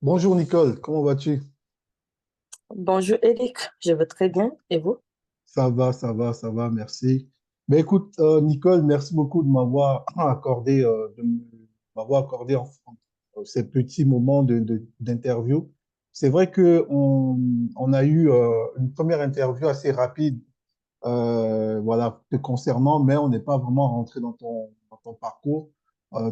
Bonjour Nicole, comment vas-tu? Bonjour Eric, je vais très bien. Et vous? Ça va, merci. Mais écoute, Nicole, merci beaucoup de m'avoir accordé, ces petits moments d'interview. C'est vrai que on a eu une première interview assez rapide, voilà, te concernant, mais on n'est pas vraiment rentré dans ton parcours.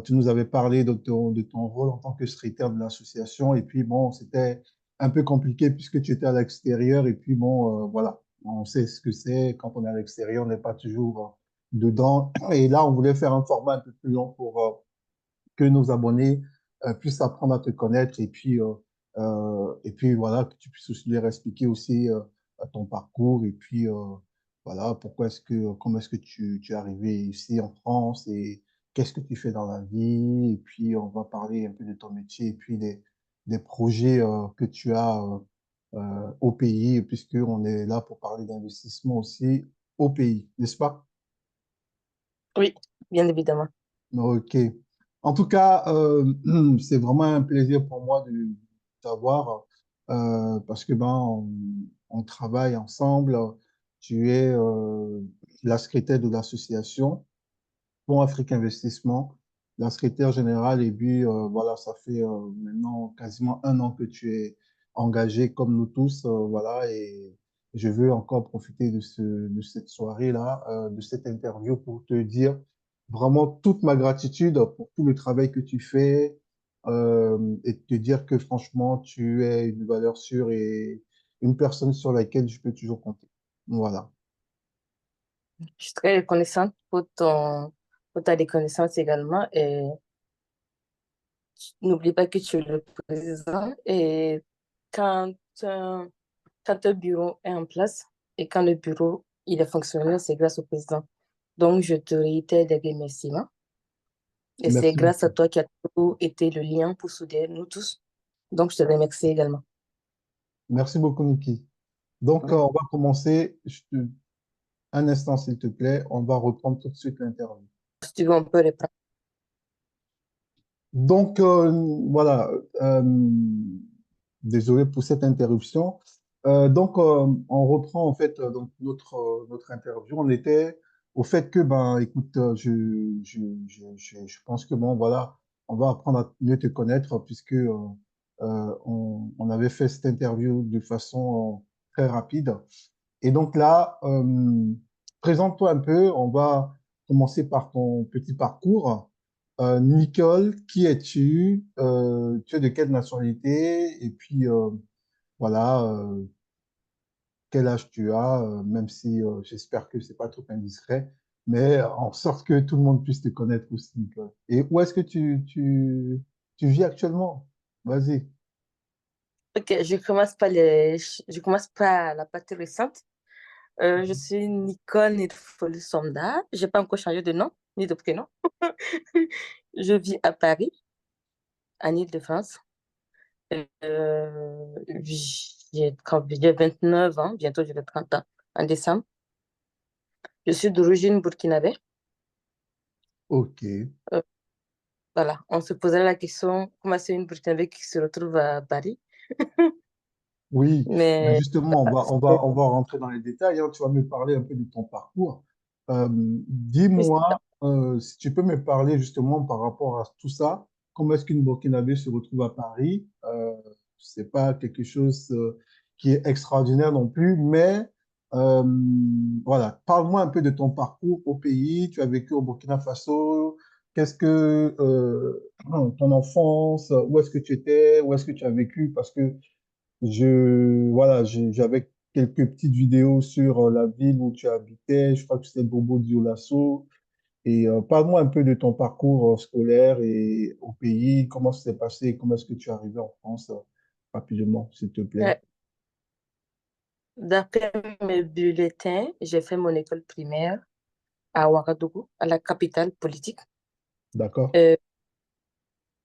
Tu nous avais parlé de ton rôle en tant que secrétaire de l'association, et puis bon, c'était un peu compliqué puisque tu étais à l'extérieur, et puis bon, voilà, on sait ce que c'est, quand on est à l'extérieur, on n'est pas toujours dedans. Et là, on voulait faire un format un peu plus long pour que nos abonnés puissent apprendre à te connaître, et puis voilà, que tu puisses aussi leur expliquer aussi ton parcours, et puis voilà, comment est-ce que tu es arrivé ici en France, et qu'est-ce que tu fais dans la vie, et puis on va parler un peu de ton métier, et puis des projets que tu as au pays, puisqu'on est là pour parler d'investissement aussi au pays, n'est-ce pas? Oui, bien évidemment. Ok. En tout cas, c'est vraiment un plaisir pour moi de t'avoir parce que on travaille ensemble. Tu es la secrétaire de l'association Fonds Afrique Investissement, la secrétaire générale, et puis voilà, ça fait maintenant quasiment un an que tu es engagé comme nous tous, voilà, et je veux encore profiter de cette soirée-là, de cette interview pour te dire vraiment toute ma gratitude pour tout le travail que tu fais et te dire que franchement, tu es une valeur sûre et une personne sur laquelle je peux toujours compter. Voilà. Je suis très reconnaissante pour ta reconnaissance également. Et n'oublie pas que tu es le président. Et quand, euh, quand un bureau est en place et quand le bureau il est fonctionnel, c'est grâce au président. Donc, je te réitère des remerciements. Et c'est Merci grâce à beaucoup. toi qui a toujours été le lien pour souder nous tous. Donc, je te remercie également. Merci beaucoup, Niki. Donc, on va commencer. Un instant, s'il te plaît. On va reprendre tout de suite l'interview. Si tu veux, on peut reprendre. Donc, voilà. Désolé pour cette interruption. On reprend en fait notre interview. On était au fait que, ben, écoute, je pense que, bon, voilà, on va apprendre à mieux te connaître puisque on avait fait cette interview de façon très rapide. Et donc là, présente-toi un peu. On va commencer par ton petit parcours. Nicole, qui es-tu? Tu es de quelle nationalité? Et puis, voilà, quel âge tu as, même si j'espère que c'est pas trop indiscret, mais en sorte que tout le monde puisse te connaître aussi, Nicole. Et où est-ce que tu vis actuellement? Vas-y. Ok, je commence par la partie récente. Je suis Nicole Nidfoli Sonda. Je n'ai pas encore changé de nom ni de prénom. Je vis à Paris, en Île-de-France. J'ai 29 ans, bientôt je vais 30 ans, en décembre. Je suis d'origine burkinabé. Ok. Euh, voilà, on se posait la question, comment c'est une burkinabé qui se retrouve à Paris? Oui, mais Mais justement, on va rentrer dans les détails, hein. Tu vas me parler un peu de ton parcours. Dis-moi, si tu peux me parler justement par rapport à tout ça, comment est-ce qu'une Burkinabé se retrouve à Paris? C'est pas quelque chose qui est extraordinaire non plus, mais euh, voilà, parle-moi un peu de ton parcours au pays. Tu as vécu au Burkina Faso. Qu'est-ce que ton enfance, où est-ce que tu étais, où est-ce que tu as vécu? Parce que voilà, j'avais quelques petites vidéos sur la ville où tu habitais. Je crois que c'était Bobo Dioulasso. Et parle-moi un peu de ton parcours scolaire et au pays. Comment ça s'est passé? Comment est-ce que tu es arrivé en France rapidement, s'il te plaît? d'après mes bulletins, j'ai fait mon école primaire à Ouagadougou, à la capitale politique. D'accord? Euh,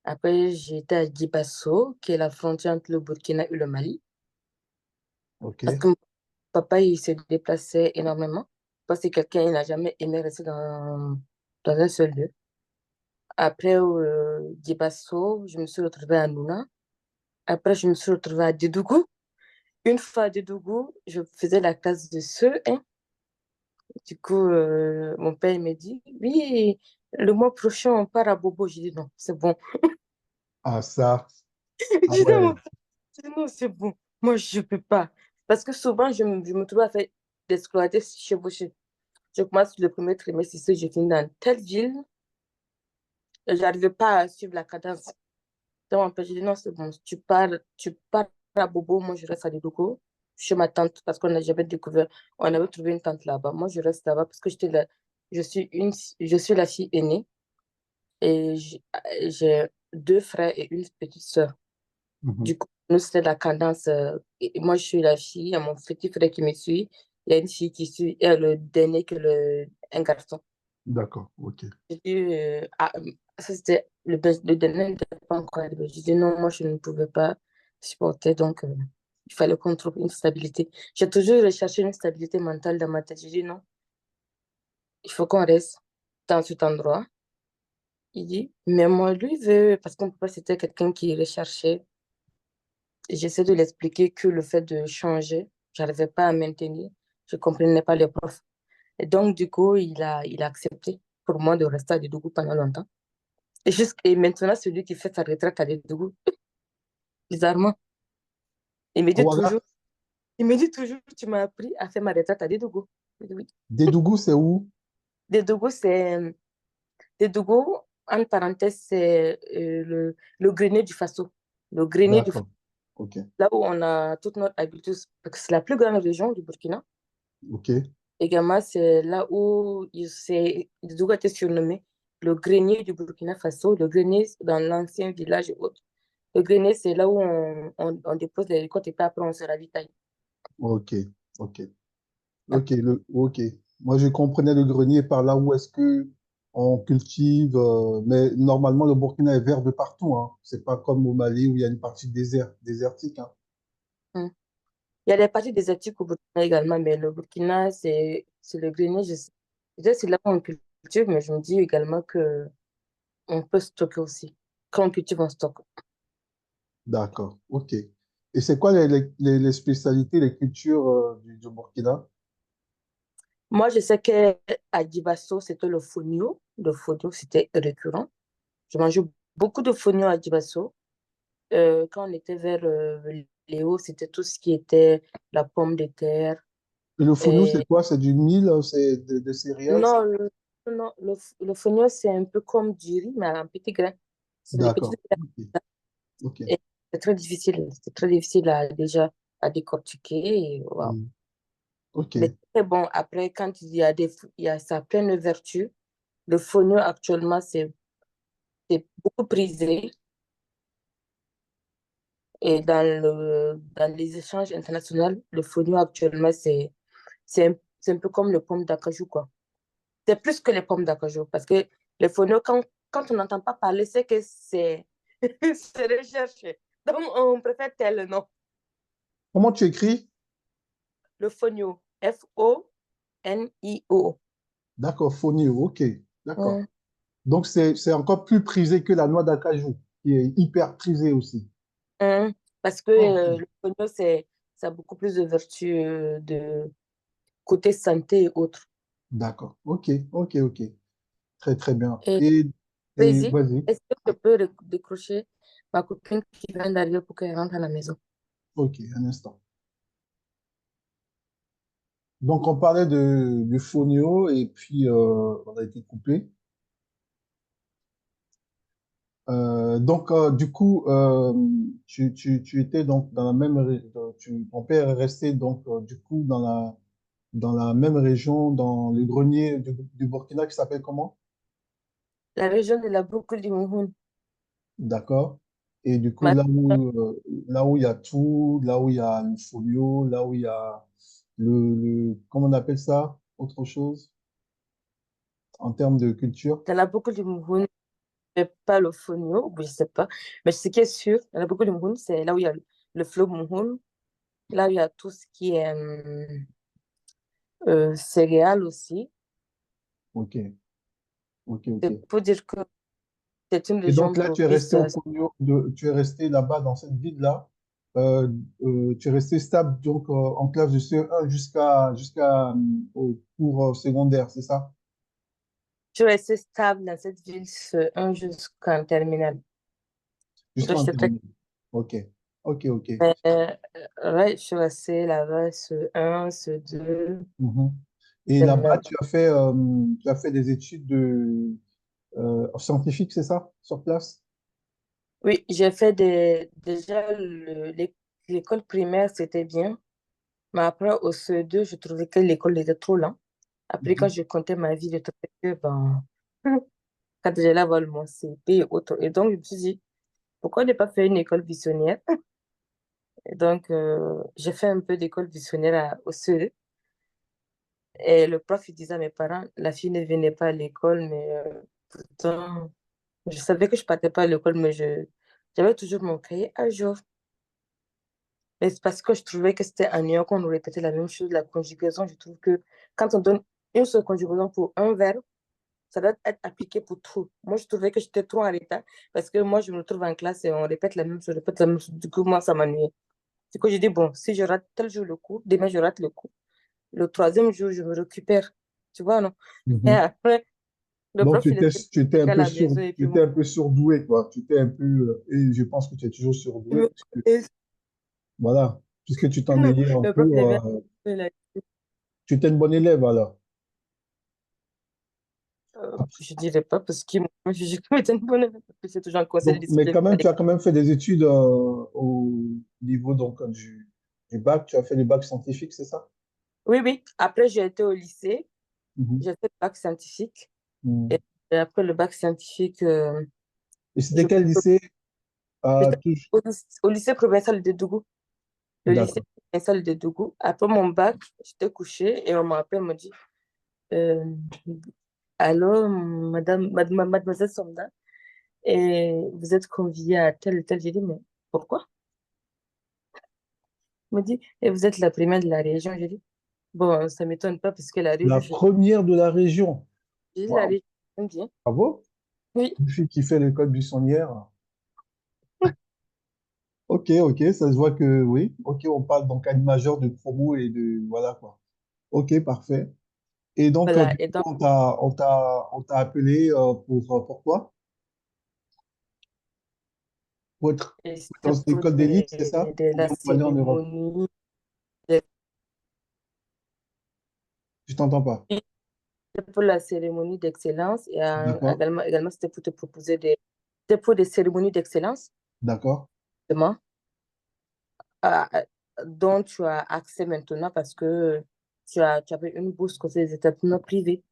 Après, j'étais à Djibasso, qui est la frontière entre le Burkina et le Mali, Ok. parce que mon papa, il se déplaçait énormément, parce que quelqu'un, il n'a jamais aimé rester dans un seul lieu. Après, Djibasso, je me suis retrouvée à Nouna. Après, je me suis retrouvée à Dédougou. Une fois à Dédougou, je faisais la classe de CE1. Du coup, mon père il me dit, oui, le mois prochain, on part à Bobo. J'ai dit, non, c'est bon. Ah, ça. J'ai Ah dit à ouais. mon père, j'ai dit, non, c'est bon. Moi, je ne peux pas. Parce que souvent, je me trouve à faire des scolarités chevauchées. Je commence le premier trimestre ici, je finis dans telle ville. Je n'arrivais pas à suivre la cadence. Donc, mon père, j'ai dit, non, c'est bon. Tu pars à Bobo, moi, je reste à Dédougou. Chez ma tante, parce j'avais découvert, on avait trouvé une tante là-bas. Moi, je reste là-bas parce que je suis la fille aînée. Et j'ai deux frères et une petite sœur. Mhm. Du coup, nous, c'était la cadence. Et moi, je suis la fille, il y a mon petit frère qui me suit. Il y a une fille qui suit, et le dernier que un garçon. D'accord, ok. J'ai dit, ça c'était le dernier n'était pas encore arrivé. J'ai dit non, moi, je ne pouvais pas supporter. Donc, il fallait qu'on trouve une stabilité. J'ai toujours recherché une stabilité mentale dans ma tête. J'ai dit non, il faut qu'on reste dans cet endroit. Il dit, mais moi, lui veut, parce qu'on peut pas, c'était quelqu'un qui recherchait. J'essaie de l'expliquer que le fait de changer, j'arrivais pas à maintenir. Je comprenais pas les profs. Et donc, du coup, il a accepté pour moi de rester à Dédougou pendant longtemps. Et maintenant, celui qui fait sa retraite à Dédougou, bizarrement, il me Ah, dit voilà. toujours, il me dit toujours, tu m'as appris à faire ma retraite à Dédougou. Je dis oui. Dédougou, c'est où? Dédougou, Dédougou, entre parenthèses, c'est le grenier du Faso. Le grenier du D'accord. Ok. là où on a toute notre habitus, parce que c'est la plus grande région du Burkina. Ok. Également, c'est là où Dougou a été surnommé le grenier du Burkina Faso, le grenier dans l'ancien village et autres. Le grenier, c'est là où on dépose les récoltes et puis après on se ravitaille. Ok. Ok. Ok. Ok. Moi, je comprenais le grenier par là où est-ce que on cultive, mais normalement, le Burkina est vert de partout, hein. C'est pas comme au Mali où il y a une partie désertique, hein. Hum. Il y a des parties désertiques au Burkina également, mais le Burkina, c'est le grenier. Je sais. Peut-être c'est là où on cultive, mais je me dis également que on peut stocker aussi. Quand on cultive, on stocke. D'accord. Ok. Et c'est quoi les spécialités, les cultures, du Burkina? Moi, je sais qu'à Dibasso, c'était le fonio. Le fonio, c'était récurrent. Je mangeais beaucoup de fonio à Dibasso. Quand on était vers Léo, c'était tout ce qui était la pomme de terre. Et le fonio, c'est Et quoi? C'est du mil, c'est des céréales? non, non, le fonio, c'est un peu comme du riz, mais en petits grains. C'est des petits D'accord. grains. Ok. Ok. Et c'est très difficile. C'est très difficile déjà à décortiquer. Et, waouh. Hmm. Ok. Mais très bon. Après, quand il y a sa pleine vertu, le fonio actuellement, c'est beaucoup prisé. Et dans les échanges internationaux, le fonio actuellement, c'est un peu comme le pomme d'acajou, quoi. C'est plus que les pommes d'acajou, parce que les fonio, quand on n'entend pas parler, c'est que c'est c'est recherché. Donc, on préfère tel nom. Comment tu écris? Le fonio, Fonio. D'accord, fonio. Ok. D'accord. Mm, Donc, c'est encore plus prisé que la noix d'acajou, qui est hyper prisée aussi. mm. Parce que Ok. le fonio, ça a beaucoup plus de vertus de côté santé et autres. D'accord. Ok. Ok. Ok. Très, très bien. Et Et Prési, vas-y. est-ce que je peux décrocher ma copine qui vient d'arriver pour qu'elle rentre à la maison? Ok, un instant. Donc, on parlait du fonio et puis on a été coupé. Du coup, tu étais donc dans la ton père est resté donc du coup dans la même région, dans le grenier du Burkina qui s'appelle comment? La région de la boucle du Mouhoun. D'accord. Et du coup, Ma- là où il y a tout, là où il y a le folio, là où il y a comment on appelle ça? Autre chose en termes de culture? Dans la boucle du Mouhoun, mais pas le Fonio, ou je sais pas. Mais ce qui est sûr, dans la boucle du Mouhoun, c'est là où il y a le fleuve Mouhoun, là où il y a tout ce qui est céréales aussi. Ok, ok, ok. C'est pour dire que C'est une Et donc région là, tu es propice resté au à... tu es resté là-bas dans cette ville-là. Euh, Tu es resté stable donc en classe de CE1 au cours secondaire, c'est ça? Je suis restée stable dans cette ville ce un jusqu'en terminale. Donc, Jusqu'en j'étais très... terminale. Ok, ok, ok. Ouais, je suis restée là-bas ce un ce 2 Mhm. Et là-bas, terminale. tu as fait des études scientifiques, c'est ça, sur place? Oui, j'ai fait des... Déjà, l'école primaire, c'était bien. Mais après, au CE2, je trouvais que l'école était trop lente. Après, quand Mhm. je comptais ma vie, je trouvais que, ben, quand j'allais avoir mon CP et autres. Et donc, je me suis dit, pourquoi ne pas faire une école buissonnière? Et donc, j'ai fait un peu d'école buissonnière au CE2. Et le prof, il disait à mes parents, la fille ne venait pas à l'école, mais pourtant, je savais que je partais pas à l'école, mais j'avais toujours mon cahier à jour. Mais c'est parce que je trouvais que c'était ennuyant qu'on nous répétait la même chose, la conjugaison. Je trouve que quand on donne une seule conjugaison pour un verbe, ça doit être appliqué pour tout. Moi, je trouvais que j'étais trop en retard parce que moi, je me retrouve en classe et on répète la même chose, répète la même chose. Du coup, moi, ça m'ennuyait. Du coup, j'ai dit, bon, si je rate tel jour le cours, demain, je rate le cours. Le troisième jour, je me récupère. Tu vois, non? Et Mhm. après, le Donc, prof, il était un à peu la maison et tu puis étais moi, un peu surdoué, quoi. Tu étais un peu, et je pense que tu es toujours surdoué, puisque, et voilà, puisque tu t'ennuyais en le prof, il cours, vient, il a dit, tu étais une bonne élève, alors. je dirais pas parce que moi, je suis comme étant une bonne élève, parce que c'est toujours un conseil de Donc, mais discipline quand à même, tu as l'école. quand même fait des études au niveau donc, du bac. Tu as fait le bac scientifique, c'est ça? Oui, oui. Après, j'ai été au lycée, Mhm. j'ai fait le bac scientifique. Et, Mhm. et après le bac scientifique, Et c'était je- quel lycée? j'étais Touche. au lycée provincial de Dougou. Le lycée D'accord. provincial de Dougou. Après mon bac, j'étais couchée et on m'appelle, on me dit, euh, allô, mademoiselle Somda, et vous êtes conviée à tel et tel. J'ai dit, mais pourquoi? On me dit, et vous êtes la première de la région. J'ai dit, bon, ça ne m'étonne pas parce que la La région, première de la région. j'ai dit, la Waouh, région, j'aime bien. bravo. Oui, Une fille qui fait l'école buissonnière. Ok, ok, ça se voit que oui. Ok, on parle donc à une majeure de promo et de voilà quoi. Ok, parfait. Et donc, voilà. du Et coup, donc, on t'a appelé pour quoi? et Pour être c'était dans une pour école d'élite, c'est ça? Ou la bien pour aller en Europe? cérémonie. Je t'entends pas. C'était pour la cérémonie d'excellence et D'accord, également c'était pour te proposer c'était pour des cérémonies d'excellence, d'accord, justement, à- à- dont tu as accès maintenant parce que tu avais une bourse côté des établissements privés.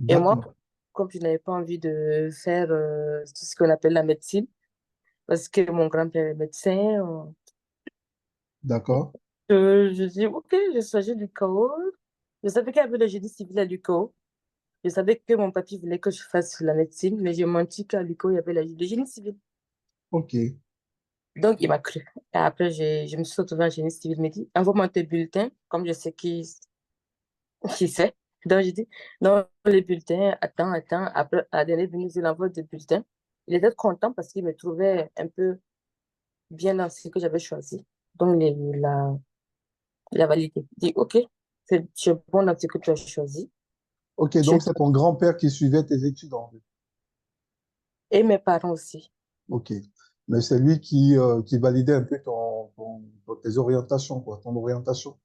Et moi, d'accord, comme je n'avais pas envie de faire tout ce qu'on appelle la médecine, parce que mon grand-père est médecin, d'accord. je dis, OK, je suis du CAO. Je savais qu'il y avait le génie civil à l'UCAO. Je savais que mon papy voulait que je fasse la médecine, mais j'ai menti qu'à l'UCAO, il y avait le génie civil. Ok, Donc, il m'a cru. Et après, je me suis retrouvée en génie civil. Il m'a dit, envoie-moi tes bulletins, comme je sais qui c'est. Donc, j'ai dit, non, les bulletins, attends, attends. Après, à la dernière minute, il envoie des bulletins. Il était content parce qu'il me trouvait un peu bien dans ce que j'avais choisi. Donc, il a validé. Il dit, OK, tu es bon dans ce que tu as choisi. ok. Tu Donc, es... c'est ton grand-père qui suivait tes études en fait. Et mes parents aussi. Ok. Mais c'est lui qui validait un peu tes orientations, quoi, ton orientation.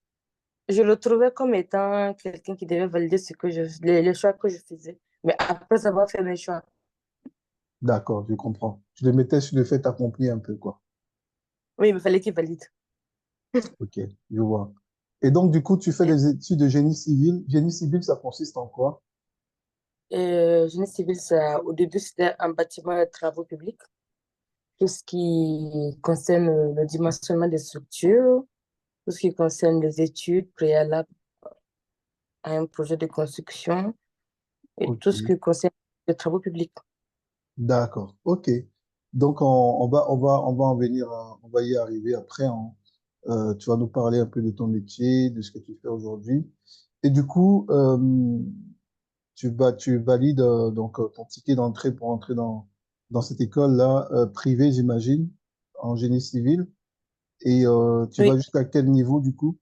Je le trouvais comme étant quelqu'un qui devait valider les choix que je faisais. Mais après avoir fait mes choix, D'accord, je comprends. Tu le mettais sur le fait accompli un peu, quoi. oui, il me fallait qu'il valide. Ok, je vois. Et donc, du coup, tu fais Et, des études de génie civil. Génie civil, ça consiste en quoi? génie civil, ça, au début, c'était un bâtiment de travaux publics. Tout ce qui concerne le dimensionnement des structures, tout ce qui concerne les études préalables à un projet de construction et Ok, tout ce qui concerne les travaux publics. d'accord. Ok. Donc, on va en venir, on va y arriver après, hein. Tu vas nous parler un peu de ton métier, de ce que tu fais aujourd'hui. Et du coup, tu valides donc ton ticket d'entrée pour entrer dans cette école-là, privée, j'imagine, en génie civil. Et tu vas Oui, jusqu'à quel niveau du coup?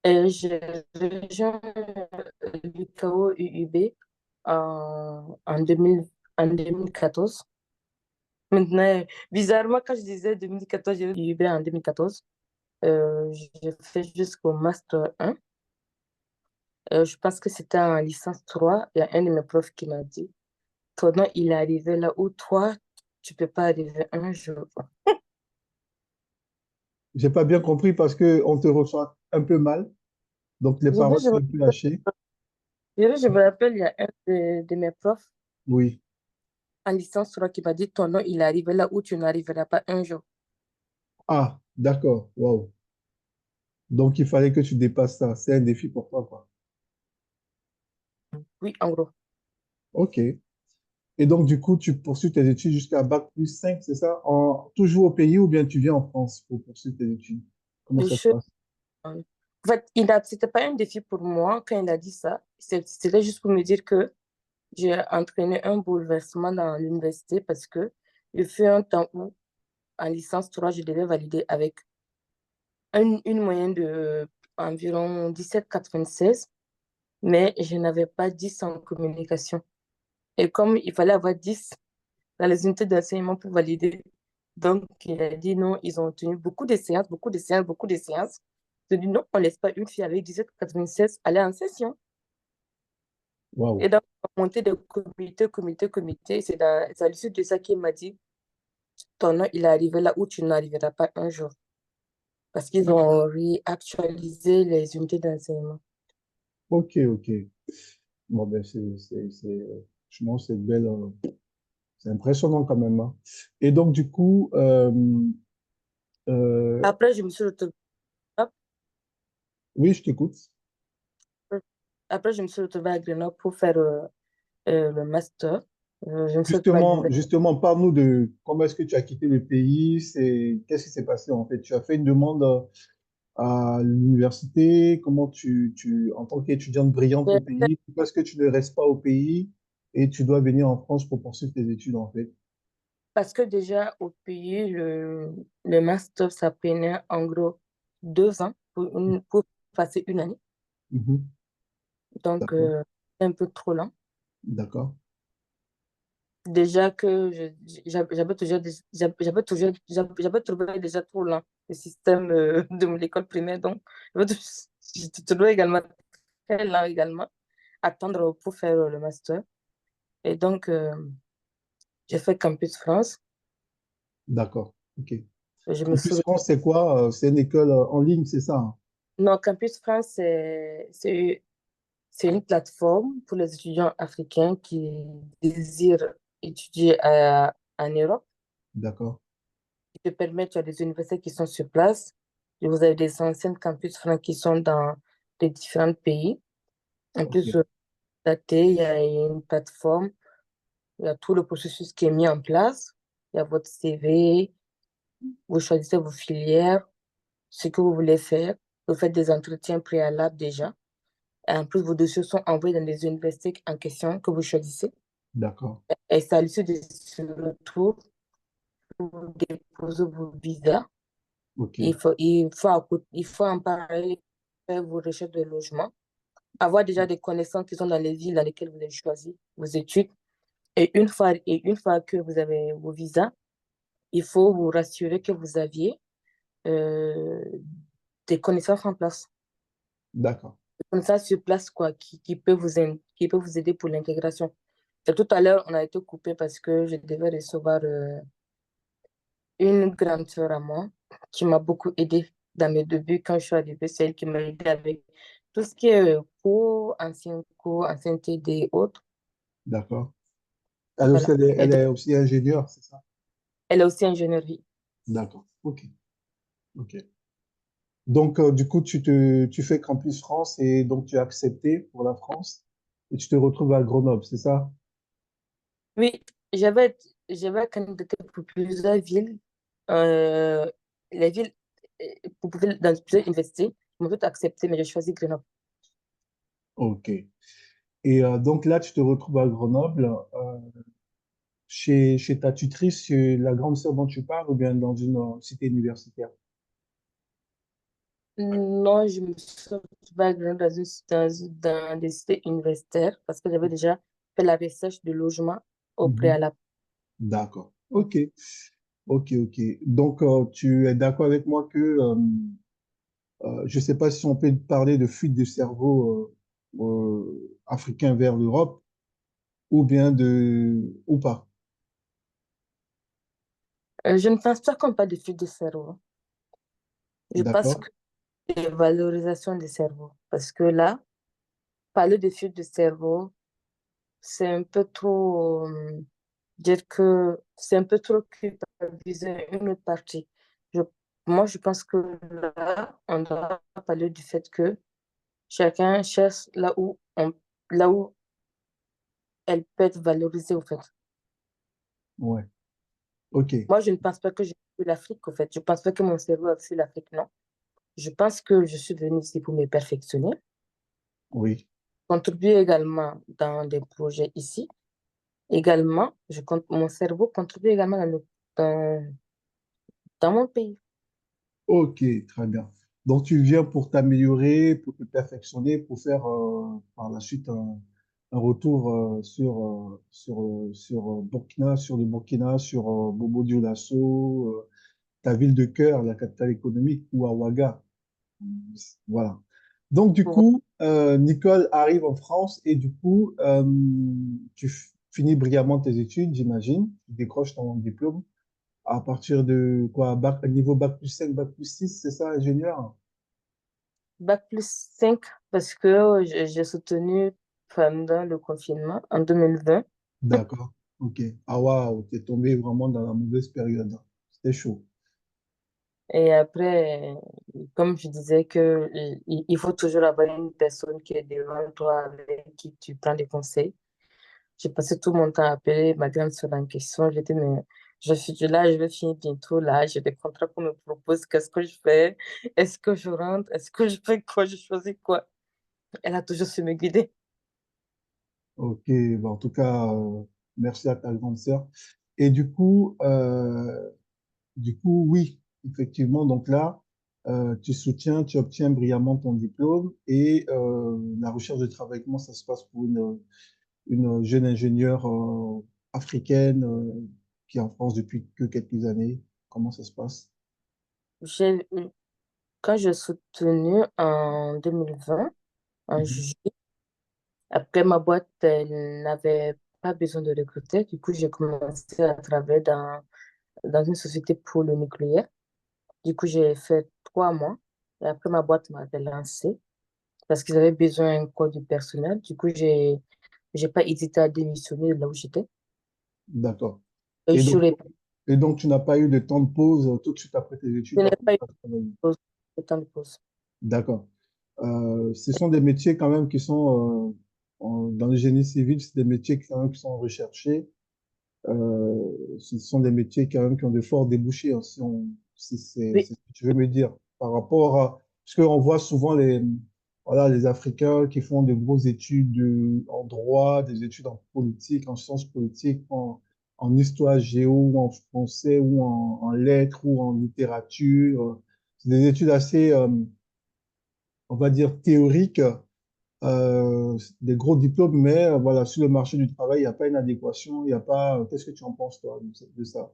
j'ai rejoint l'UKO UUB en 2000, en 2014. Maintenant, bizarrement, quand je disais 2014, j'ai eu l'UUB en 2014. J'ai fait jusqu'au Master 1. Je pense que c'était en licence 3. Il y a un de mes profs qui m'a dit, ton nom, il est arrivé là où toi, tu peux pas arriver un jour. J'ai pas bien compris parce que on te reçoit un peu mal, donc les J'ai dit, paroles sont un peu hachées. je me rappelle, il y a un de mes profs Oui. en licence 3 qui m'a dit, ton nom, il est arrivé là où tu n'arriveras pas un jour. Ah, d'accord. Wow. Donc il fallait que tu dépasses ça. C'est un défi pour toi, quoi. Oui, en gros. Ok. Et donc du coup, tu poursuis tes études jusqu'à bac+5, c'est ça? Toujours au pays ou bien tu viens en France pour poursuivre tes études? Comment ça se Je, passe? en fait, c'était pas un défi pour moi quand il a dit ça. C'était juste pour me dire que j'ai entraîné un bouleversement dans l'université parce que il fut un temps où, en licence 3 je devais valider avec une moyenne de environ 17,96, mais je n'avais pas 10 en communication. Et comme il fallait avoir 10 dans les unités d'enseignement pour valider, donc il a dit non, ils ont tenu beaucoup de séances, beaucoup de séances, beaucoup de séances. Je dit non, on ne laisse pas une fille avec 17,96 aller en session. Et Waouh. donc, on a monté de comité, comité, comité. C'est à l'issue de ça qu'il m'a dit, ton nom, il est arrivé là où tu n'arriveras pas un jour. Parce qu'ils ont réactualisé les unités d'enseignement. Ok, ok. Bon, ben, franchement, c'est impressionnant quand même, hein. Et donc, du coup, euh, Après, je me suis retrouvée, oui, je t'écoute. après, je me suis retrouvée à Grenoble pour faire le master. Je me suis retrouvée à Justement, l'université justement, parle-nous de comment est-ce que tu as quitté le pays, qu'est-ce qui s'est passé en fait? Tu as fait une demande à l'université, en tant qu'étudiante brillante au pays, pourquoi est-ce que tu ne restes pas au pays et tu dois venir en France pour poursuivre tes études en fait? parce que déjà, au pays, le master, ça prenait en gros 2 ans pour passer une année. Mhm. Donc, D'accord, c'est un peu trop lent. d'accord, Déjà que j'avais trouvé déjà trop lent le système de l'école primaire. Donc, je trouvais également très lent également attendre pour faire le master. Et donc, j'ai fait Campus France. d'accord, ok. Je me suis... Campus France, c'est quoi? C'est une école en ligne, c'est ça, hein? Non, Campus France, c'est une plateforme pour les étudiants africains qui désirent étudier en Europe. D'accord, Qui te permet, tu as des universités qui sont sur place. Et vous avez des anciennes campus francs qui sont dans les différents pays. En ok, plus, daté, il y a une plateforme, il y a tout le processus qui est mis en place. Il y a votre CV, vous choisissez vos filières, ce que vous voulez faire. Vous faites des entretiens préalables déjà. Et en plus, vos dossiers sont envoyés dans les universités en question que vous choisissez. d'accord, Et c'est à l'issue de ce retour, vous déposez vos visas. ok, Il faut en parler, faire vos recherches de logement, avoir déjà des connaissances qui sont dans les villes dans lesquelles vous avez choisi vos études. Et une fois que vous avez vos visas, il faut vous rassurer que vous aviez euh, des connaissances en place. d'accord. Des connaissances sur place, quoi, qui peut vous aider pour l'intégration. Et tout à l'heure, on a été coupé parce que je devais recevoir une grande sœur à moi qui m'a beaucoup aidée dans mes débuts quand je suis arrivée. C'est elle qui m'a aidée avec tout ce qui est cours, ancien TD et autres. D'accord. Elle aussi, Voilà. Et elle donc, est aussi ingénieure, c'est ça? elle est aussi ingénierie. D'accord. Ok. Ok. Donc, du coup, tu fais Campus France et donc tu es accepté pour la France et tu te retrouves à Grenoble, c'est ça? Oui, j'avais candidaté pour plusieurs villes. Euh, les villes, dans plusieurs universités, ils m'ont toutes accepté, mais j'ai choisi Grenoble. Ok. Et donc là, tu te retrouves à Grenoble, chez ta tutrice, chez la grande sœur dont tu parles, ou bien dans une cité universitaire? Non, je me suis retrouvée dans des cités universitaires parce que j'avais déjà fait la recherche de logement au Mhm. préalable. D'accord. Ok. Ok, ok. Donc, tu es d'accord avec moi que je ne sais pas si on peut parler de fuite de cerveau africain vers l'Europe ou bien ou pas. Je ne pense pas qu'on parle de fuite de cerveau. Je pense D'accord? que c'est valorisation des cerveaux. Parce que là, parler de fuite de cerveau, c'est un peu trop dire que c'est un peu trop culpabiliser une autre partie. Je, moi, je pense que là, on doit parler du fait que chacun cherche là où elle peut être valorisée, au fait. Ouais. Ok. Moi, je ne pense pas que j'ai fui l'Afrique, au fait. Je ne pense pas que mon cerveau a fui l'Afrique, non. Je pense que je suis venue ici pour me perfectionner, Oui. contribuer également dans des projets ici. Également, mon cerveau contribue également dans, dans mon pays. Ok, très bien. Donc, tu viens pour t'améliorer, pour te perfectionner, pour faire par la suite un retour sur Burkina, sur le Burkina, sur Bobo Dioulasso, ta ville de cœur, la capitale économique, ou à Ouaga. Voilà. Donc, du Pour coup, Nicole arrive en France et du coup, finis brillamment tes études, j'imagine. Tu décroches ton diplôme à partir de quoi, niveau bac+5, bac+6, c'est ça, ingénieur? bac+5 parce que j'ai soutenu pendant le confinement en 2020. D'accord. Ok. Ah waouh, t'es tombé vraiment dans la mauvaise période. C'était chaud. Et après, comme je disais, il faut toujours avoir une personne qui est devant toi avec qui tu prends des conseils. J'ai passé tout mon temps à appeler ma grande sœur en question. J'ai dit, mais je suis là, je vais finir bientôt là. J'ai des contrats qu'on me propose. Qu'est-ce que je fais? Est-ce que je rentre? Est-ce que je fais quoi? Je choisis quoi? Elle a toujours su me guider. Ok. Bon, en tout cas, merci à ta grande sœur. Et du coup, oui, effectivement, donc là, tu obtiens brillamment ton diplôme et la recherche de travail, comment ça se passe pour une jeune ingénieure africaine qui est en France depuis que quelques années? Comment ça se passe? J'ai, quand j'ai soutenu en 2020, en Mhm. juillet, après ma boîte, elle n'avait pas besoin de recruter. Du coup, j'ai commencé à travailler dans une société pour le nucléaire. Du coup, j'ai fait 3 mois. Et après, ma boîte m'avait lancé parce qu'ils avaient besoin encore du personnel. Du coup, j'ai pas hésité à démissionner de là où j'étais. D'accord. Et Et je donc, suis et donc, tu n'as pas eu de temps de pause tout de suite après tes études, je tu as n'ai pas commencé eu à travailler. de pause, de temps de pause. D'accord. Ce sont des métiers quand même qui sont, dans le génie civil, c'est des métiers quand même qui sont recherchés. Ce sont des métiers quand même qui ont de forts débouchés, hein, si Oui, c'est ce que tu veux me dire. Par rapport à, parce qu'on voit souvent voilà, les Africains qui font de grosses études en droit, des études en politique, en sciences politiques, en histoire géo, ou en français, ou en lettres, ou en littérature. C'est des études assez, on va dire, théoriques, des gros diplômes, mais voilà, sur le marché du travail, il n'y a pas une adéquation, il n'y a pas. Qu'est-ce que tu en penses, toi, de ça?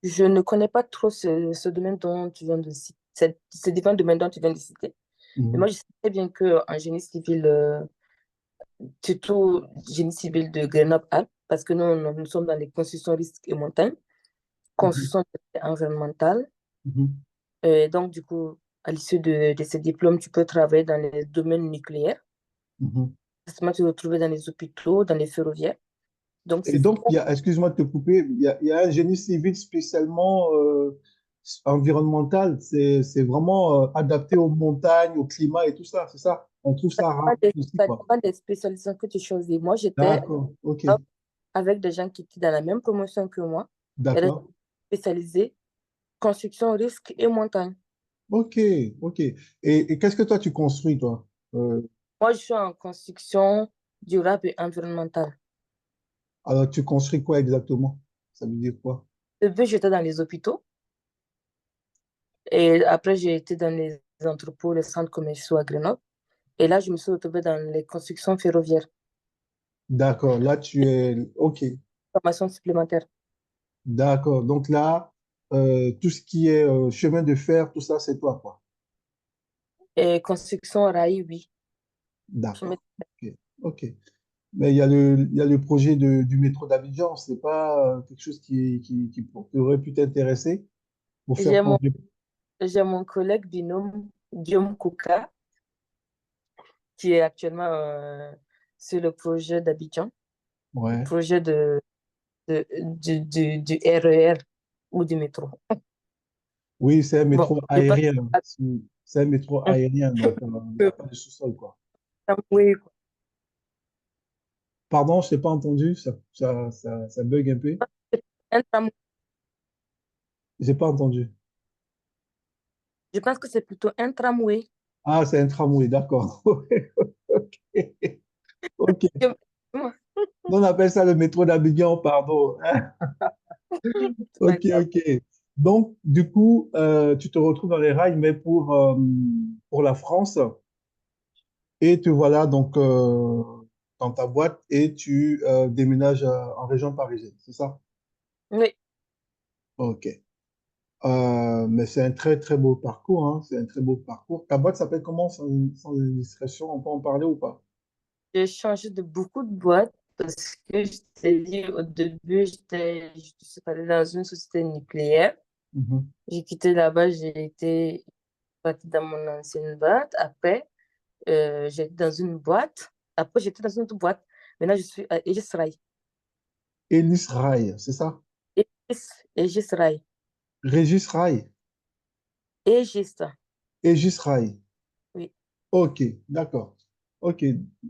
je ne connais pas trop ce domaine dont tu viens de citer, ces différents domaines dont tu viens de citer. Mais moi, Mhm, je sais très bien qu'en génie civil, surtout génie civil de Grenoble-Alpes, parce que nous sommes dans les constructions risques et montagnes, mhm, construction environnementale. mhm, Donc, du coup, à l'issue de ces diplômes, tu peux travailler dans les domaines nucléaires. mhm. Justement, tu te retrouver dans les hôpitaux, dans les ferroviaires. Donc, Et c'est donc, excuse-moi de te couper, il y a un génie civil spécialement environnemental. C'est vraiment adapté aux montagnes, au climat et tout ça, c'est ça? On trouve ça rare ici, ça quoi. dépend des spécialisations que tu choisis. Moi, j'étais D'accord, ok, avec des gens qui étaient dans la même promotion que moi, et des d'accord. spécialisés construction, risque et montagne. Ok, ok. Et qu'est-ce que toi tu construis, toi? Moi, je suis en construction durable et environnementale. Alors, tu construis quoi exactement? Ça veut dire quoi? Au début, j'étais dans les hôpitaux et après, j'ai été dans les entrepôts, les centres commerciaux à Grenoble. Et là, je me suis retrouvée dans les constructions ferroviaires. D'accord, là, tu es... OK, Formation supplémentaire. d'accord. Donc là, tout ce qui est chemin de fer, tout ça, c'est toi, quoi. Et construction rail, oui. Je me- D'accord. OK, OK. Mais il y a le projet du métro d'Abidjan. C'est pas quelque chose qui aurait pu t'intéresser pour faire J'ai mon, changer. j'ai mon collègue binôme, Guillaume Kouka, qui est actuellement sur le projet d'Abidjan, le Ouais. projet du RER ou du métro. Oui, c'est un Bon, métro je pense aérien. C'est un métro aérien, donc il n'y a que pas de sous-sol, quoi. oui, quoi. Pardon, je t'ai pas entendu, ça bug un peu. Un tram- J'ai pas entendu. Je pense que c'est plutôt un tramway. Ah, c'est un tramway, d'accord. Ok. Ok. On appelle ça le métro d'Abidjan, pardon. C'est pas Ok, grave. ok. Donc, du coup, tu te retrouves dans les rails, mais pour la France, et te voilà donc dans ta boîte et tu déménages en région parisienne, c'est ça? Oui, Ok. Mais c'est un très, très beau parcours, hein. C'est un très beau parcours. Ta boîte s'appelle comment, sans indiscrétion? On peut en parler ou pas? j'ai changé de beaucoup de boîtes parce que je t'ai dit au début, je suis allée dans une société nucléaire. Mhm. J'ai quitté là-bas, j'ai été partie dans mon ancienne boîte. Après, j'étais dans une boîte. Après, j'étais dans une autre boîte. Maintenant, je suis à Aegis Rai. Elis Rail, c'est ça? Aegis Rai. Régis Rail, Aegis, Aegis Rail. oui. Ok, d'accord. Ok,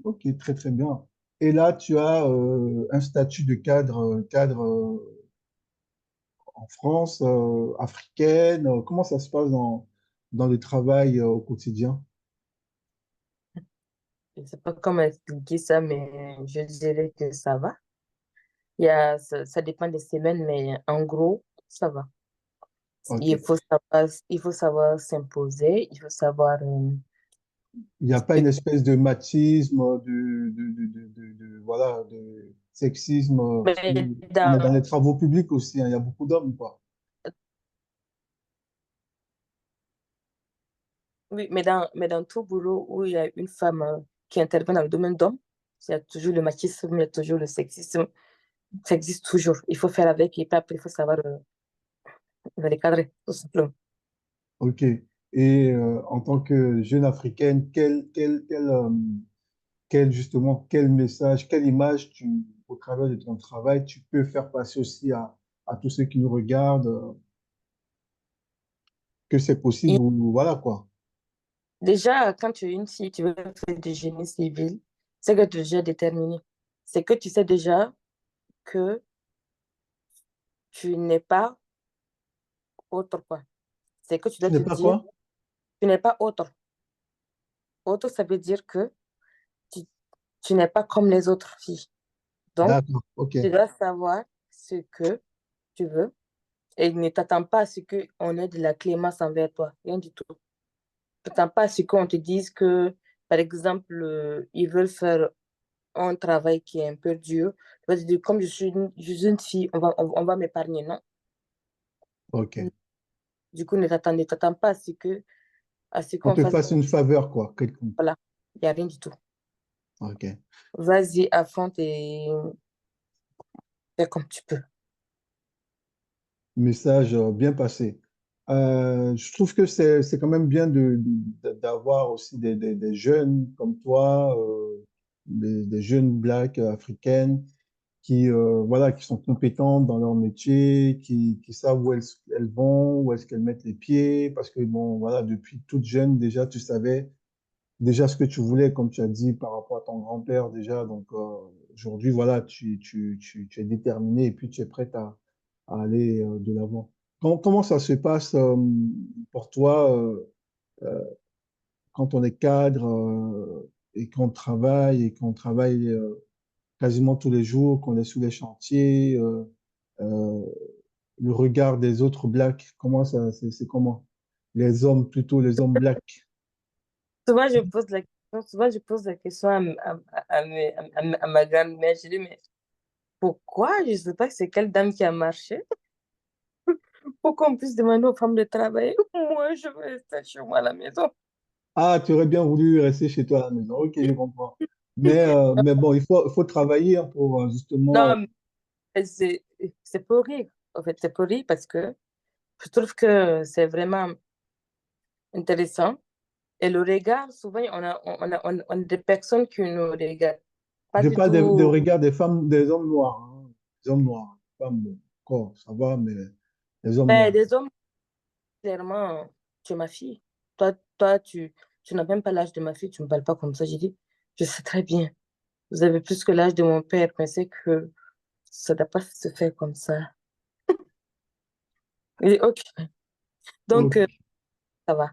ok, très très bien. Et là, tu as un statut de cadre en France, africaine. Comment ça se passe dans le travail au quotidien? Je ne sais pas comment expliquer ça, mais je dirais que ça va. Ça dépend des semaines, mais en gros, ça va. Ok. Il faut savoir s'imposer, il faut savoir Il n'y a pas ce une que- espèce de machisme, voilà, de sexisme, parce mais qu'on est dans les travaux publics aussi, hein, il y a beaucoup d'hommes, quoi. oui, mais dans tout boulot où il y a une femme qui intervient dans le domaine d'homme, il y a toujours le machisme, il y a toujours le sexisme. Ça existe toujours. Il faut faire avec et puis après, il faut savoir les cadrer, tout simplement. Ok. Et en tant que jeune africaine, justement, quel message, quelle image au travers de ton travail, tu peux faire passer aussi à tous ceux qui nous regardent, que c'est possible Et ou voilà quoi. déjà, quand tu es une fille, tu veux faire du génie civil, c'est que tu es déjà déterminé. C'est que tu sais déjà que tu n'es pas autre, quoi. C'est que tu Tu dois n'es te pas dire, quoi? tu n'es pas autre. Autre, ça veut dire que tu, tu n'es pas comme les autres filles. Donc, D'accord, ok, tu dois savoir ce que tu veux et ne t'attends pas à ce qu'on ait de la clémence envers toi. Rien du tout. Ne t'attends pas à ce qu'on te dise que, par exemple, ils veulent faire un travail qui est un peu dur. Tu vas te dire, comme je suis une fille, on va m'épargner. Non. ok. Du coup, ne t'attends pas à ce On qu'on te fasse. fasse une faveur, quoi, quelconque. Voilà. Il n'y a rien du tout. Ok. Vas-y, affronte et fais comme tu peux. Message bien passé. Je trouve que c'est quand même bien d'avoir aussi des jeunes comme toi, des jeunes blacks africaines voilà, qui sont compétentes dans leur métier, qui savent où elles vont, où est-ce qu'elles mettent les pieds, parce que bon, voilà, depuis toute jeune, déjà, tu savais déjà ce que tu voulais, comme tu as dit, par rapport à ton grand-père, déjà. Donc, aujourd'hui, voilà, tu es déterminé et puis tu es prête à aller de l'avant. Comment ça se passe pour toi quand on est cadre et qu'on travaille quasiment tous les jours, qu'on est sous les chantiers, euh, le regard des autres blacks, comment ça, c'est comment? Les hommes, plutôt les hommes blacks. Souvent, je pose la question à ma grand-mère. Je dis, mais pourquoi? Je ne sais pas c'est quelle dame qui a marché pour qu'on puisse demander aux femmes de travailler. Moi, je veux rester chez moi à la maison. Ah, tu aurais bien voulu rester chez toi à la maison. Ok, je comprends. Mais bon, il faut travailler hein, pour justement. Non, mais c'est pour rire. En fait, c'est pour rire parce que je trouve que c'est vraiment intéressant. Et le regard, souvent, on a des personnes qui nous regardent pas Je du parle des tout. regards des femmes, des hommes noirs. Hein. Des hommes noirs. Femmes, bon, encore, ça va, mais les hommes Ben, noirs. des hommes, clairement, tu es ma fille. Toi, tu n'as même pas l'âge de ma fille, tu ne me parles pas comme ça. J'ai dit, je sais très bien. Vous avez plus que l'âge de mon père, mais c'est que ça ne doit pas se faire comme ça. Il dit, ok. Donc, Ok. ça va.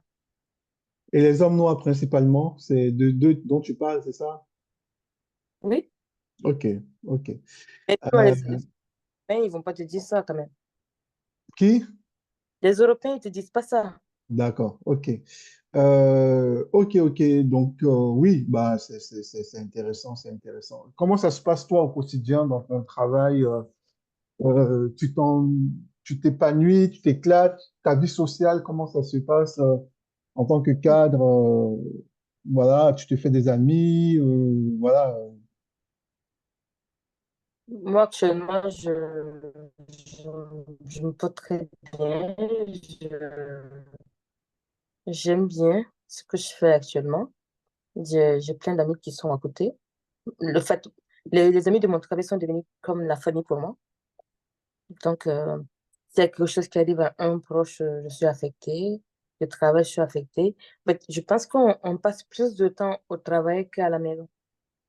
Et les hommes noirs principalement, c'est de deux dont tu parles, c'est ça? Oui. Ok, ok. Mais non, Euh, les Européens, ils vont pas te dire ça quand même. qui? Les Européens, ils te disent pas ça. D'accord, ok. Ok, ok. Donc, oui, bah, c'est intéressant, c'est intéressant. Comment ça se passe, toi, au quotidien, dans ton travail? Tu tu t'épanouis, tu t'éclates, ta vie sociale, comment ça se passe, en tant que cadre? Voilà, tu te fais des amis, voilà. Moi, actuellement, je, je me porte très bien. J'aime bien ce que je fais actuellement. J'ai plein d'amis qui sont à côté. Le fait, les amis de mon travail sont devenus comme la famille pour moi. Donc, s'il y a quelque chose qui arrive à un proche, je suis affectée. Le travail, je suis affectée. Mais je pense qu'on passe plus de temps au travail qu'à la maison.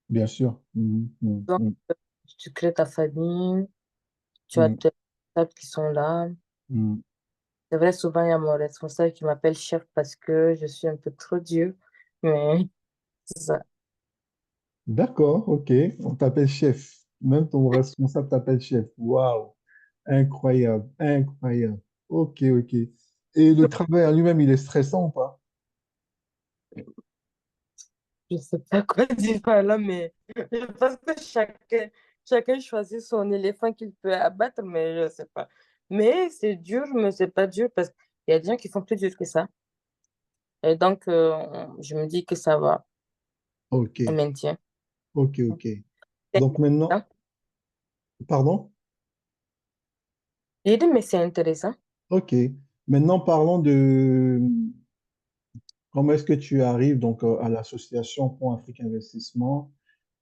Bien sûr. Mhm, mhm, Donc, mhm, tu crées ta famille, tu as mhm, tes responsables qui sont là. mhm. C'est vrai, souvent, il y a mon responsable qui m'appelle chef parce que je suis un peu trop dur. Mais c'est ça. D'accord, ok. On t'appelle chef. Même ton responsable t'appelle chef. Waouh, incroyable, incroyable. Ok, ok. Et le travail en lui-même, il est stressant ou pas? Je sais pas quoi dire par là, mais je pense que chacun choisit son éléphant qu'il peut abattre, mais je sais pas. Mais c'est dur, mais c'est pas dur parce qu'il y a des gens qui font plus dur que ça. Et donc, je me dis que ça va, Ok, on maintient. ok, ok. C'est Donc maintenant, intéressant. pardon? J'ai dit, mais c'est intéressant. Ok. Maintenant, parlons de comment est-ce que tu arrives donc à l'association Fonds Afrique Investissement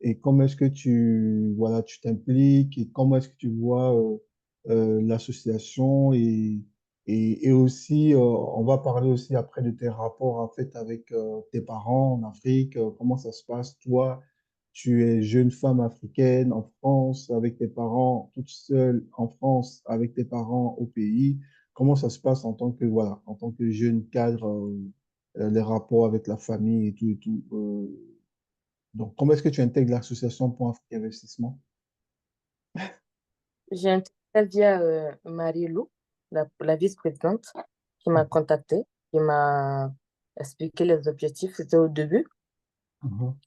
et comment est-ce que voilà, tu t'impliques et comment est-ce que tu vois l'association et aussi, on va parler aussi après de tes rapports en fait avec tes parents en Afrique, comment ça se passe, toi, tu es jeune femme africaine en France avec tes parents, toute seule en France avec tes parents au pays. Comment ça se passe en tant que, voilà, en tant que jeune cadre, les rapports avec la famille et tout et tout. Donc, comment est-ce que tu intègres l'association pour Afrique Investissement? J'ai interviewé via Marie-Lou, la vice-présidente, qui m'a contactée, qui m'a expliqué les objectifs. C'était au début. Mhm,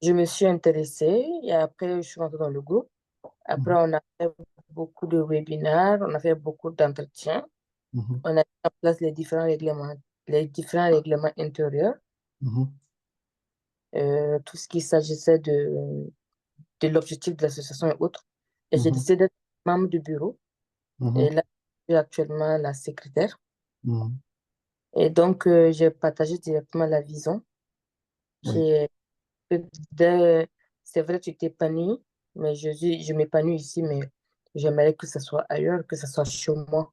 Je me suis intéressée et après, je suis rentrée dans le groupe. Après, mhm, on a fait beaucoup de webinaires, on a fait beaucoup d'entretiens. mhm, On a mis en place les différents règlements intérieurs, mhm. tout ce qui s'agissait de l'objectif de l'association et autres. Et j'ai Mhm, décidé d'être membre du bureau. Et mhm, là, je suis actuellement la secrétaire. mhm. Et donc, j'ai partagé directement la vision qui Oui. est que dès- c'est vrai, tu t'épanouis, mais je m'épanouis ici, mais j'aimerais que ce soit ailleurs, que ce soit chez moi.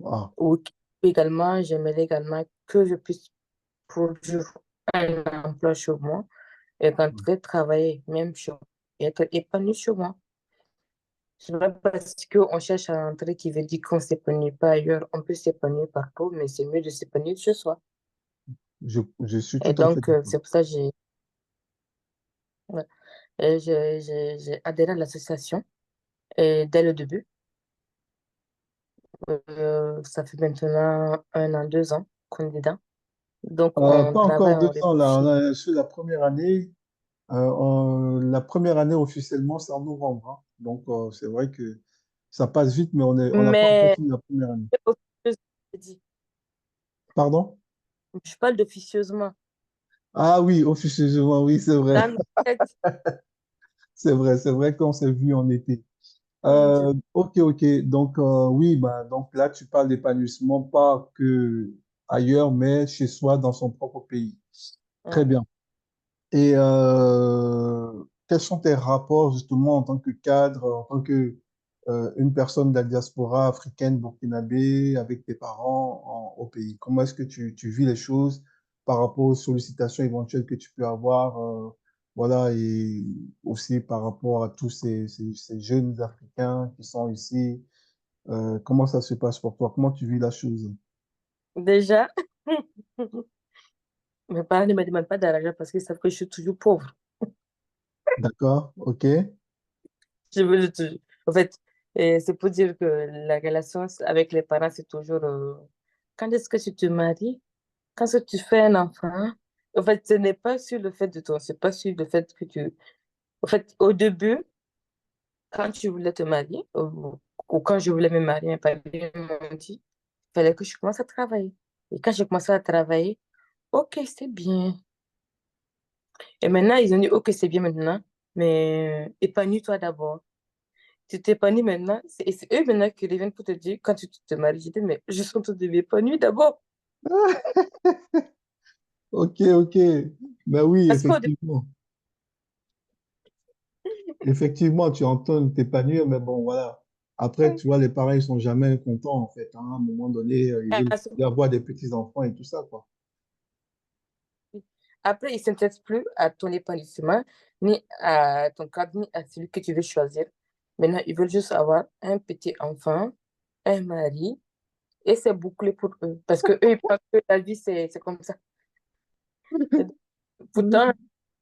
Ah, Ou j'aimerais également que je puisse produire un emploi chez moi et rentrer travailler même chez moi et être épanoui chez moi. C'est pas parce qu'on cherche à rentrer qui veut dire qu'on ne s'épanouit pas ailleurs. On peut s'épanouir partout, mais c'est mieux de s'épanouir chez soi. je suis Et tout à fait donc, d'accord. c'est pour ça Ouais. Et j'ai adhéré à l'association dès le début. Ça fait maintenant 1 an, 2 ans qu'on est dedans. Donc, on Pas encore travaille, deux on ans là, on réfléchit. a su la première année. La première année officiellement, c'est en novembre, hein. Donc, c'est vrai que ça passe vite, mais on n'a pas encore Mais fini la première année. officieusement, je dis. Pardon? Je parle d'officieusement. Ah oui, officieusement, oui, c'est vrai. Dans nos têtes, C'est vrai qu'on s'est vu en été. mon Dieu. Ok. Donc, oui, bah, donc là, tu parles d'épanouissement pas que ailleurs, mais chez soi, dans son propre pays. Très Ouais. bien. Et quels sont tes rapports justement en tant que cadre, en tant que une personne de la diaspora africaine burkinabé avec tes parents au pays? Comment est-ce que tu vis les choses par rapport aux sollicitations éventuelles que tu peux avoir, voilà, et aussi par rapport à tous ces jeunes Africains qui sont ici. Comment ça se passe pour toi? Comment tu vis la chose? Déjà, mes parents ne me demandent pas d'argent parce qu'ils savent que je suis toujours pauvre. D'accord? Ok? En fait, c'est pour dire que la relation avec les parents, c'est toujours quand est-ce que tu te maries? Quand est-ce que tu fais un enfant? En fait, ce n'est pas sur le fait de toi, c'est pas sur le fait que tu. En fait, au début, quand tu voulais te marier, ou quand je voulais me marier, mes parents m'ont dit, il fallait que je commence à travailler. Et quand j'ai commencé à travailler, ok, c'est bien. Et maintenant, ils ont dit, ok, c'est bien maintenant, mais épanouis-toi d'abord. Tu t'épanouis maintenant, et c'est eux maintenant qui reviennent pour te dire, quand tu te maries, je dis, mais je suis en train de m'épanouir d'abord. Ok. Ben oui, Parce qu'au début, effectivement. Effectivement, tu entends t'épanouir, mais bon, voilà. Après, tu vois, les parents, ils sont jamais contents, en fait, hein. À un moment donné, ils veulent avoir des petits-enfants et tout ça, quoi. après, ils ne s'intéressent plus à ton épanouissement, ni à ton cadre, ni à celui que tu veux choisir. Maintenant, ils veulent juste avoir un petit enfant, un mari, et c'est bouclé pour eux. Parce que eux, ils pensent que la vie, c'est comme ça. Et pourtant,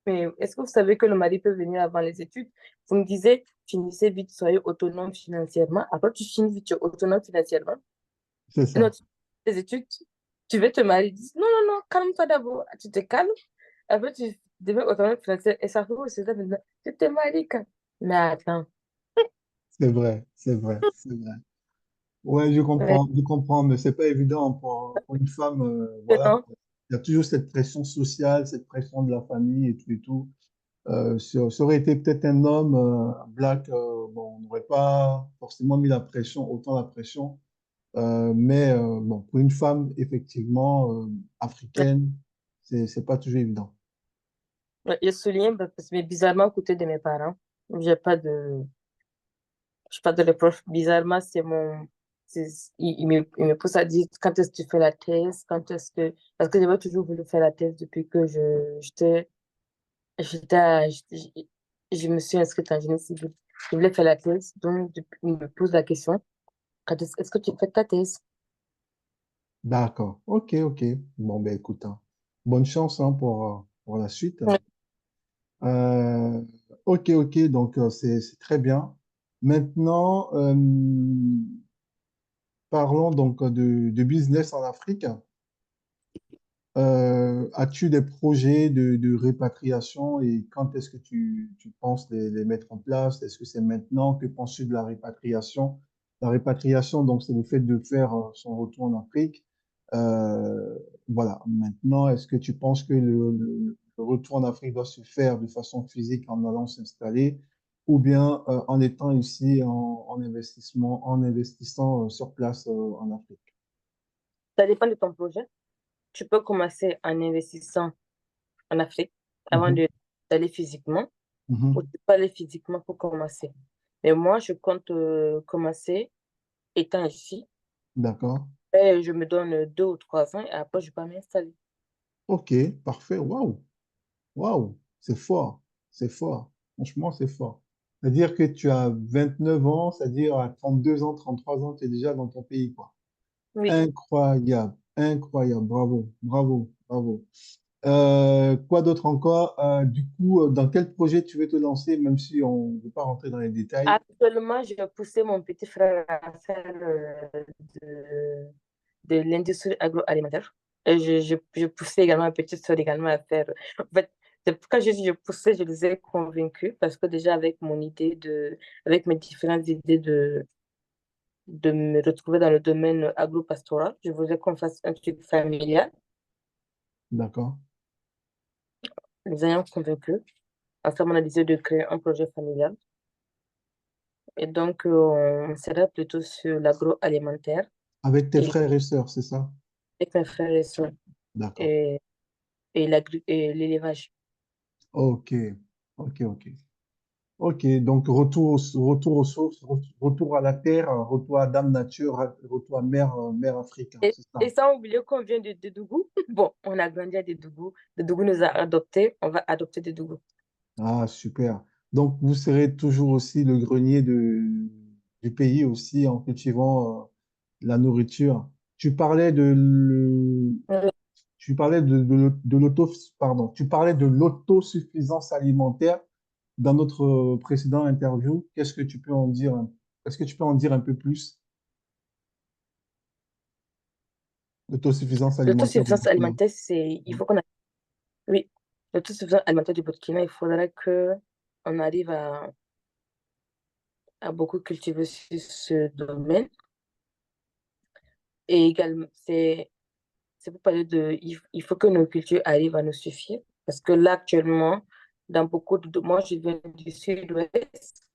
mais est-ce que vous savez que le mari peut venir avant les études? Vous me disiez, finissez vite, soyez autonome financièrement. Après, tu finis vite, tu es autonome financièrement. C'est Non, ça. tu fais tes études, tu veux te marier. Ils disent, non, non, non, calme-toi d'abord. Tu te calmes. Après, tu deviens autonome financière. Et ça fait aussi ça maintenant. Tu te maries quand? Mais attends. C'est vrai. Ouais, Ouais, je comprends, mais c'est pas évident pour une femme, voilà. non. Il y a toujours cette pression sociale, cette pression de la famille et tout et tout. Ça aurait été peut-être un homme, black, bon, on n'aurait pas forcément mis la pression, autant la pression. Mais bon, pour une femme, effectivement, africaine, c'est pas toujours évident. Ouais, je souligne, parce que mais bizarrement, à côté de mes parents, j'ai pas de, j'ai pas de reproche. Bizarrement, il me pousse à dire quand est-ce que tu fais la thèse, quand est-ce que, parce que j'avais toujours voulu faire la thèse depuis que je me suis inscrite en génie civil. Je voulais faire la thèse, donc il me pose la question, quand est-ce que tu fais ta thèse? D'accord. Ok. Bon, ben écoute, hein, bonne chance hein, pour la suite. Ouais, Euh, ok. Donc, c'est très bien. Maintenant, parlons donc de business en Afrique. As-tu des projets de répatriation et quand est-ce que tu penses les mettre en place? Est-ce que c'est maintenant? Que penses-tu de la répatriation? La répatriation, donc, c'est le fait de faire son retour en Afrique. Voilà. Maintenant, est-ce que tu penses que le retour en Afrique doit se faire de façon physique en allant s'installer ou bien en étant ici en investissant sur place en Afrique? ça dépend de ton projet. Tu peux commencer en investissant en Afrique avant Mhm, d'aller physiquement, ou mhm. tu peux aller physiquement pour commencer. Mais moi, je compte commencer étant ici, D'accord. et je me donne 2 ou 3 ans, et après, je peux m'installer. Ok, parfait. Waouh, c'est fort, c'est fort. Franchement, c'est fort. C'est-à-dire que tu as 29 ans, c'est-à-dire à 32 ans, 33 ans, tu es déjà dans ton pays, quoi. Oui, Incroyable. Bravo. Quoi d'autre encore? Du coup, dans quel projet tu veux te lancer, même si on ne veut pas rentrer dans les détails? Actuellement, je poussais mon petit frère à faire de, de l'industrie agroalimentaire. Et je poussais également ma petite soeur également à faire. En fait, quand je dis je poussais, je les ai convaincus parce que déjà avec mon idée avec mes différentes idées de me retrouver dans le domaine agro-pastoral, je voulais qu'on fasse un truc familial. D'accord. Nous ayons convaincus. Ensemble, on a décidé de créer un projet familial. Et donc, on serait plutôt sur l'agroalimentaire Avec tes et frères et sœurs, c'est ça? avec mes frères et sœurs D'accord. et, et l'élevage. Ok, ok, ok. Ok, donc retour aux sources, retour à la terre, retour à Dame Nature, retour à Mère Afrique, c'est Et ça. sans oublier qu'on vient de Dougou. Bon, on a grandi à Dougou. Dougou nous a adoptés. On va adopter Dougou. Ah, super. Donc, vous serez toujours aussi le grenier du pays aussi en cultivant la nourriture. Tu parlais de, Euh, tu parlais de l'auto, pardon, tu parlais de l'autosuffisance alimentaire dans notre précédent interview. Qu'est-ce que tu peux en dire? Est-ce que tu peux en dire un peu plus? L'autosuffisance alimentaire du L'autosuffisance Burkina. alimentaire, il faut qu'on a, oui, l'autosuffisance alimentaire du Burkina, il faudrait que on arrive à beaucoup cultiver sur ce domaine. Et également, c'est pour parler il faut que nos cultures arrivent à nous suffire. Parce que là, actuellement, dans beaucoup moi, je viens du sud-ouest.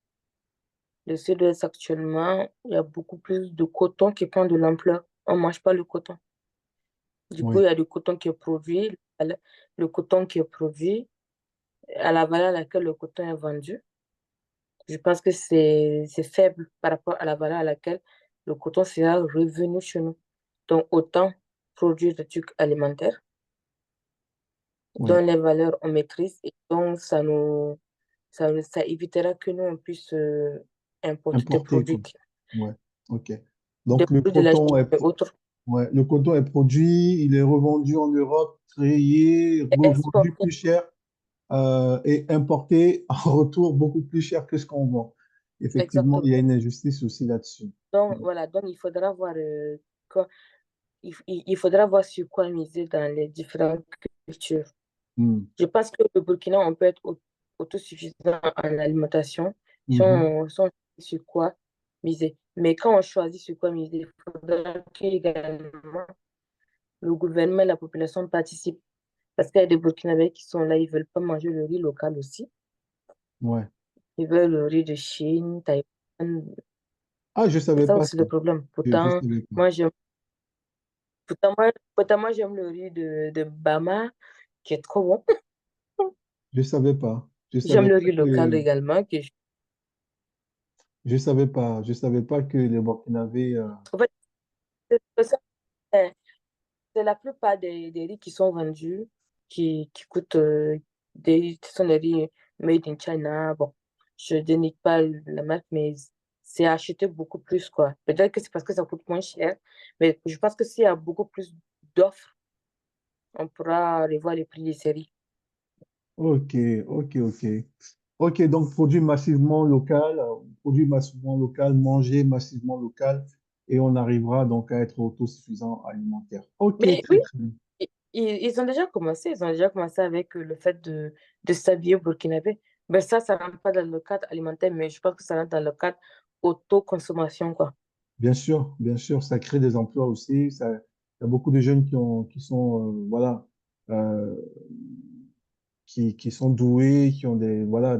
Le sud-ouest, actuellement, il y a beaucoup plus de coton qui prend de l'ampleur. On ne mange pas le coton. Du coup, Oui, il y a du coton qui est produit. Le coton qui est produit, à la valeur à laquelle le coton est vendu, je pense que c'est faible par rapport à la valeur à laquelle le coton sera revenu chez nous. Donc, autant produire des trucs alimentaires dont oui. les valeurs on maîtrise et donc ça évitera que nous on puisse importer Importé, quoi. Ouais, ok. des Donc, le produits de la coton Chine est, et autres, ouais, le coton est produit, il est revendu en Europe, trié, et revendu exporter. plus cher et importé en retour beaucoup plus cher que ce qu'on vend. Effectivement, il y a Exactement. une injustice aussi là-dessus. Donc, voilà, donc il faudra voir, il faudra voir sur quoi miser dans les différentes cultures. Hmm. Je pense que le Burkina, on peut être autosuffisant en alimentation Mhm. si on sait sur quoi miser. Mais quand on choisit sur quoi miser, il faudra que également le gouvernement et la population participent. Parce qu'il y a des Burkinabés qui sont là, ils ne veulent pas manger le riz local aussi. Ouais. Ils veulent le riz de Chine, Taïwan. Ah, je C'est savais ça pas aussi ça. le problème. Je savais pas. Moi, j'aime, pourtant, moi, j'aime le riz de Bama, qui est trop bon. Je savais pas. Je J'aime savais le pas riz local que, également. je savais pas. Je savais pas que les Burkinabés, En fait, c'est c'est la plupart des riz qui sont vendus, qui coûtent ce sont des riz made in China. Bon, je dénigre pas la marque, mais c'est acheté beaucoup plus, quoi. Peut-être que c'est parce que ça coûte moins cher, mais je pense que s'il y a beaucoup plus d'offres, on pourra revoir les prix des séries. ok, ok, ok. Ok, donc produit massivement local, manger massivement local, et on arrivera donc à être autosuffisant alimentaire. Ok, Mais oui, très très bien. ils ont déjà commencé avec le fait de s'habiller au burkinabé. Mais ça rentre pas dans le cadre alimentaire, mais je pense que ça rentre dans le cadre autoconsommation, quoi. Bien sûr, ça crée des emplois aussi. Ça, il y a beaucoup de jeunes qui sont, voilà, euh, qui sont doués, qui ont voilà,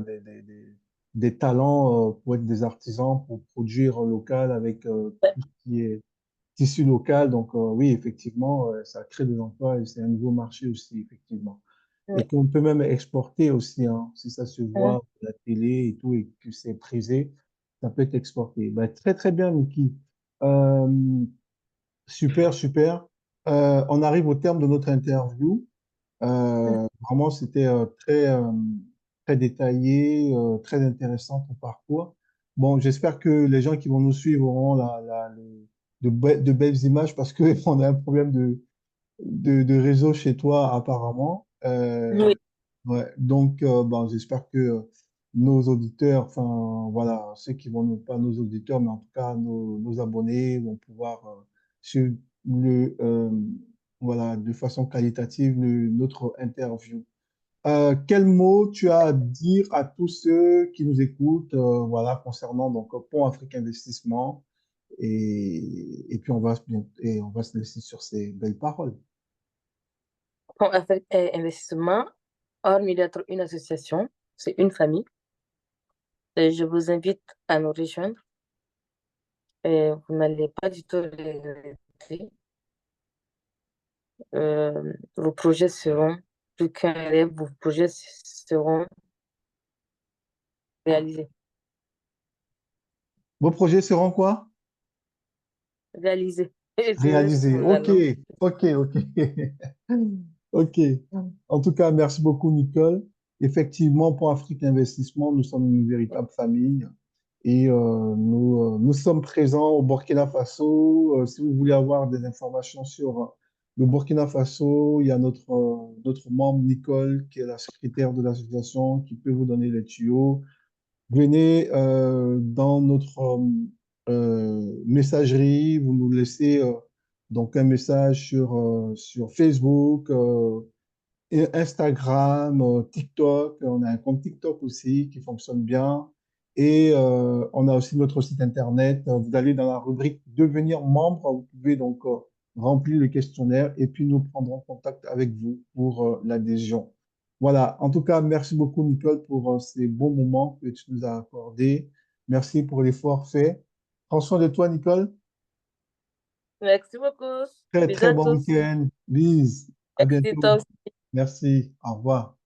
des talents pour être des artisans, pour produire local avec Ouais. tout ce qui est tissu local. Donc, oui, effectivement, ça crée des emplois et c'est un nouveau marché aussi, effectivement. Et Ouais. qu'on peut même exporter aussi, hein, si ça se voit Mhm. à la télé et tout, et que c'est prisé, ça peut être exporté. Ben, très, très bien, Niki. Euh, super, super. On arrive au terme de notre interview. Vraiment, c'était très détaillé, très intéressant ton parcours. Bon, j'espère que les gens qui vont nous suivre auront de belles images parce que on a un problème de réseau chez toi apparemment. Euh, Oui. ouais. Donc, bon, j'espère que nos auditeurs, enfin, voilà, ceux qui vont, pas nos auditeurs, mais en tout cas nos abonnés vont pouvoir suivre voilà, de façon qualitative notre interview. Quel mot tu as à dire à tous ceux qui nous écoutent, voilà, concernant donc Pont Afrique Investissement et puis on va se laisser sur ces belles paroles. Bon, en fait, investissement, hormis d'être une association, c'est une famille. Et je vous invite à nous rejoindre. Et vous n'allez pas du tout regretter. Vos projets seront plus qu'un rêve, vos projets seront réalisés. Vos projets seront quoi? Réalisés. Et je laisse Réalisés. la Ok, langue. ok, ok. Ok. En tout cas, merci beaucoup, Nicole. Effectivement, pour Afrique Investissement, nous sommes une véritable famille et nous sommes présents au Burkina Faso. Si vous voulez avoir des informations sur le Burkina Faso, il y a notre membre Nicole, qui est la secrétaire de l'association, qui peut vous donner les tuyaux. Venez dans notre messagerie, vous nous laissez donc un message sur Facebook, et Instagram, TikTok. On a un compte TikTok aussi qui fonctionne bien. Et on a aussi notre site internet. Vous allez dans la rubrique Devenir membre. Vous pouvez donc remplir le questionnaire et puis nous prendrons contact avec vous pour l'adhésion. Voilà. En tout cas, merci beaucoup, Nicole, pour ces bons moments que tu nous as accordés. Merci pour l'effort fait. Prends soin de toi, Nicole. Merci beaucoup. Très, Bisous très à bon tous. week-end. Bis. À Merci toi bientôt. aussi. Merci. Au revoir.